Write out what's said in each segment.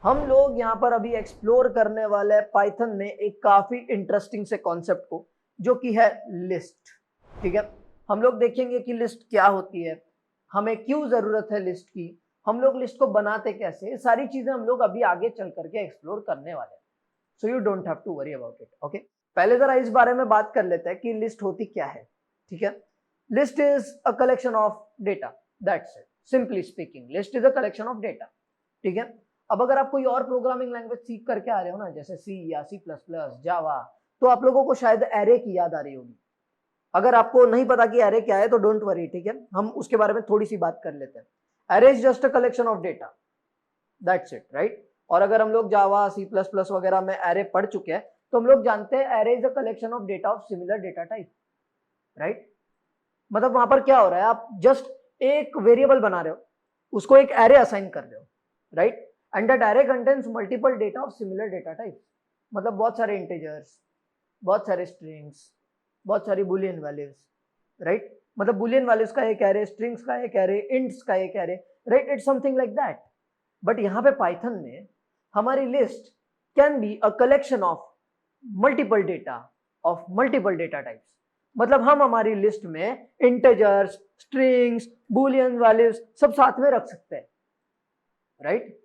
हम लोग यहाँ पर अभी एक्सप्लोर करने वाले हैं पाइथन में एक काफी इंटरेस्टिंग से कॉन्सेप्ट को, जो कि है लिस्ट। ठीक है, हम लोग देखेंगे कि लिस्ट क्या होती है, हमें क्यों जरूरत है लिस्ट की, हम लोग लिस्ट को बनाते कैसे, ये सारी चीजें हम लोग अभी आगे चल करके एक्सप्लोर करने वाले हैं। So you don't have to worry about it. Okay, पहले जरा इस बारे में बात कर लेते हैं कि लिस्ट होती क्या है। ठीक है, list is a collection of data, that's it. Simply speaking, list is a collection of data. ठीक है, अब अगर आप कोई और प्रोग्रामिंग लैंग्वेज सीख करके आ रहे हो ना, जैसे सी या सी प्लस प्लस, जावा, तो आप लोगों को शायद एरे की याद आ रही होगी। अगर आपको नहीं पता कि एरे क्या है तो डोंट वरी, ठीक है, हम उसके बारे में थोड़ी सी बात कर लेते हैं। Array is just a collection of data, that's it, right. और अगर हम लोग जावा सी प्लस प्लस वगैरह में एरे पढ़ चुके हैं तो हम लोग जानते हैं array is a collection of data of similar data type, right. मतलब वहां पर क्या हो रहा है, आप जस्ट एक वेरिएबल बना रहे हो, उसको एक एरे असाइन कर रहे हो, right. And that array contains multiple data of similar data type. मतलब बहुत सारे इंटीजर्स, बहुत सारे स्ट्रिंग्स, बहुत सारी बुलियन वैल्यूज, राइट। मतलब बुलियन वैल्यूज का एक एरे, स्ट्रिंग्स का एक एरे, इंट्स का एक array, right. It's something like that. But यहाँ पे पाइथन में हमारी list can be a collection of multiple data of multiple data types. मतलब हम हमारी लिस्ट में इंटीजर्स, स्ट्रिंग्स, बुलियन वैल्यूज सब साथ में रख सकते हैं, राइट।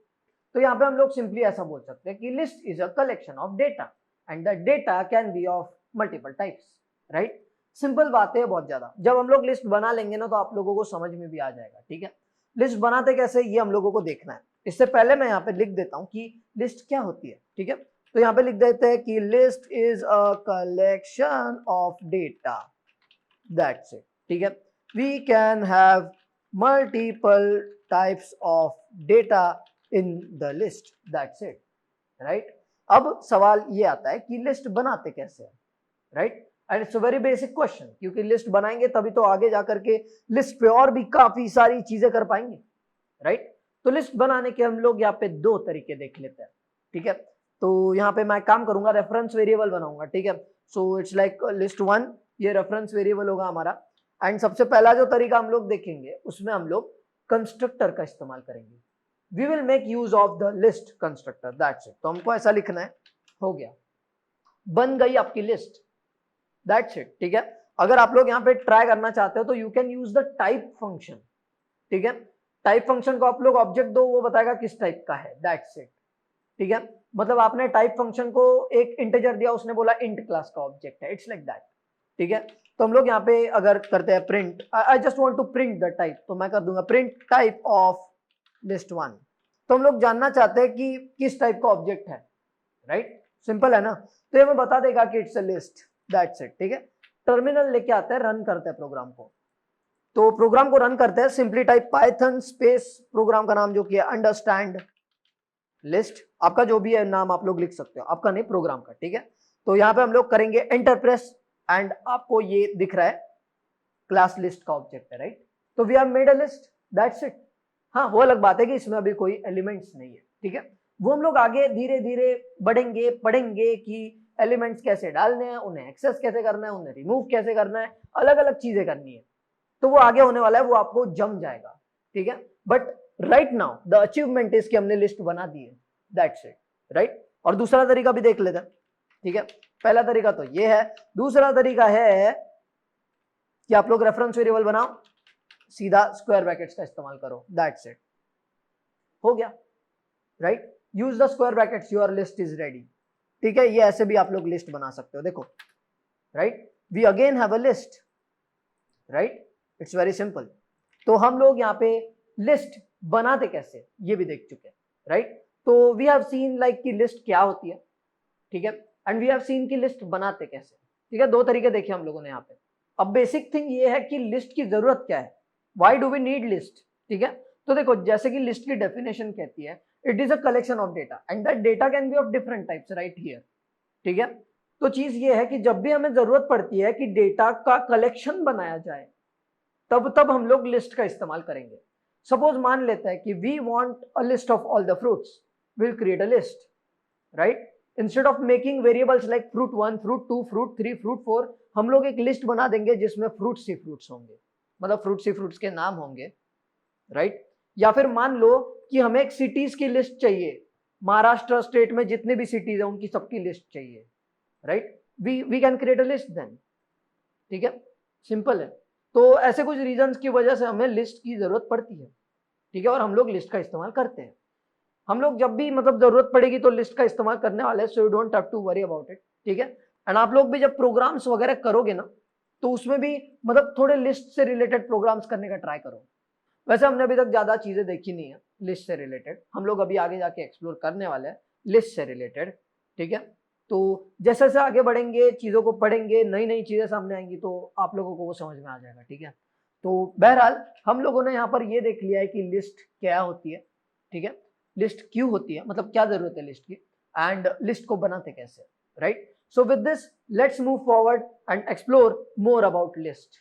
तो यहाँ पे हम लोग सिंपली ऐसा बोल सकते हैं कि list is a collection of data and the data can be of multiple types, right. Simple बात है बहुत ज्यादा। जब हम लोग लिस्ट बना लेंगे ना तो आप लोगों को समझ में भी आ जाएगा। ठीक है, लिस्ट बनाते कैसे ये हम लोगों को देखना है। इससे पहले मैं यहाँ पे लिख देता हूँ कि लिस्ट क्या होती है। ठीक है, तो यहाँ पे लिख देते हैं कि list is a collection of data, that's it. ठीक है, we can have multiple types of data in the list, that's it, right. अब सवाल ये आता है कि लिस्ट बनाते कैसे हैं, right. And it's a very basic question, क्योंकि लिस्ट बनाएंगे तभी तो आगे जाकर के लिस्ट पे और भी काफी सारी चीजें कर पाएंगे, राइट। तो लिस्ट बनाने के हम लोग यहाँ पे दो तरीके देख लेते हैं। ठीक है, तो यहाँ पे मैं काम करूंगा, रेफरेंस वेरिएबल बनाऊंगा। ठीक है, so it's like list one, ये रेफरेंस वेरिएबल होगा हमारा। एंड सबसे पहला जो तरीका हम लोग देखेंगे उसमें हम लोग कंस्ट्रक्टर का इस्तेमाल करेंगे। We will make use of the list constructor, that's it. तो हमको ऐसा लिखना है, हो गया, बन गई आपकी लिस्ट, दैट्स इट। ठीक है, अगर आप लोग यहाँ पे ट्राई करना चाहते हो तो you can use the type function. ठीक है, टाइप फंक्शन को आप लोग ऑब्जेक्ट दो, वो बताएगा किस टाइप का है, दैट्स इट। ठीक है, मतलब आपने टाइप फंक्शन को एक इंटीजर दिया, उसने बोला इंट क्लास का ऑब्जेक्ट है, इट्स लाइक दैट। ठीक है, तो हम लोग यहाँ पे अगर करते हैं print, I just want to print the type, तो मैं कर दूंगा print type of list one. तो हम लोग जानना चाहते हैं कि किस टाइप का ऑब्जेक्ट है, राइट। सिंपल है ना, तो ये हमें बता देगा कि it's a list, that's it. ठीक है, टर्मिनल लेके आते हैं, रन करते हैं प्रोग्राम को। तो प्रोग्राम को रन करते हैं, simply type Python space, program का नाम जो कि है अंडरस्टैंड लिस्ट। आपका जो भी है नाम आप लोग लिख सकते हो, आपका नहीं, प्रोग्राम का। ठीक है, तो यहाँ पे हम लोग करेंगे एंटर प्रेस, एंड आपको ये दिख रहा है क्लास लिस्ट का ऑब्जेक्ट है, राइट। तो we have made a list, that's it. हाँ, वो अलग बात है कि इसमें अभी कोई एलिमेंट्स नहीं है। ठीक है, वो हम लोग आगे धीरे धीरे बढ़ेंगे, पढ़ेंगे कि एलिमेंट्स कैसे डालने हैं, उन्हें एक्सेस कैसे करना है, उन्हें रिमूव कैसे करना है, अलग अलग चीजें करनी है। तो वो आगे होने वाला है, वो आपको जम जाएगा। ठीक है, but right now the achievement is कि हमने लिस्ट बना दी है, दैट्स इट, राइट। और दूसरा तरीका भी देख लेते हैं। ठीक है, पहला तरीका तो ये है, दूसरा तरीका है कि आप लोग रेफरेंस वेरिएबल बनाओ, सीधा स्क्वायर ब्रैकेट्स का इस्तेमाल करो, दैट्स इट, हो गया, right. Use the square brackets, your list is ready. ठीक है, ये ऐसे भी आप लोग लिस्ट बना सकते हो, देखो, right. We again have a list, right, it's very simple. तो हम लोग यहाँ पे लिस्ट बनाते कैसे ये भी देख चुके हैं, राइट। तो वी हैव सीन लाइक कि लिस्ट क्या होती है, ठीक है, एंड वी हैव सीन की लिस्ट बनाते कैसे। ठीक है, दो तरीके देखे हम लोगों ने यहाँ पे। अब बेसिक थिंग ये है कि लिस्ट की जरूरत क्या है, why do we need list. ठीक है, तो देखो, जैसे कि लिस्ट की डेफिनेशन कहती है, it is a collection of data and that data can be of different types, right here. ठीक है, तो चीज ये है कि जब भी हमें जरूरत पड़ती है कि डेटा का कलेक्शन बनाया जाए, तब तब हम लोग लिस्ट का इस्तेमाल करेंगे। सपोज मान लेते हैं कि we want a list of all the fruits, will create a list, right. Instead of making variables like fruit 1, fruit 2, fruit 3, fruit 4, हम लोग एक लिस्ट बना देंगे जिसमें फ्रूट्स ही फ्रूट्स होंगे, मतलब फ्रूट्स ही फ्रूट्स के नाम होंगे, राइट। या फिर मान लो कि हमें एक सिटीज की लिस्ट चाहिए, महाराष्ट्र स्टेट में जितने भी सिटीज है उनकी सबकी लिस्ट चाहिए, right? We can create a list then, ठीक है, सिंपल है। तो ऐसे कुछ रीजंस की वजह से हमें लिस्ट की जरूरत पड़ती है, ठीक है, और हम लोग लिस्ट का इस्तेमाल करते हैं। हम लोग जब भी मतलब जरूरत पड़ेगी तो लिस्ट का इस्तेमाल करने वाले हैं, so you don't have to worry about it, ठीक है। एंड आप लोग भी जब प्रोग्राम्स वगैरह करोगे ना तो उसमें भी मतलब थोड़े लिस्ट से रिलेटेड प्रोग्राम्स करने का ट्राई करो। वैसे हमने अभी तक ज्यादा चीजें देखी नहीं है लिस्ट से रिलेटेड, हम लोग अभी आगे जाके एक्सप्लोर करने वाले हैं लिस्ट से रिलेटेड, ठीक है। तो जैसे जैसे आगे बढ़ेंगे, चीजों को पढ़ेंगे, नई नई चीजें सामने आएंगी तो आप लोगों को वो समझ में आ जाएगा, ठीक है। तो बहरहाल हम लोगों ने यहाँ पर ये देख लिया है कि लिस्ट क्या होती है, ठीक है, लिस्ट क्यों होती है, मतलब क्या जरूरत है लिस्ट की, एंड लिस्ट को बनाते कैसे, right? So with this let's move forward and explore more about list.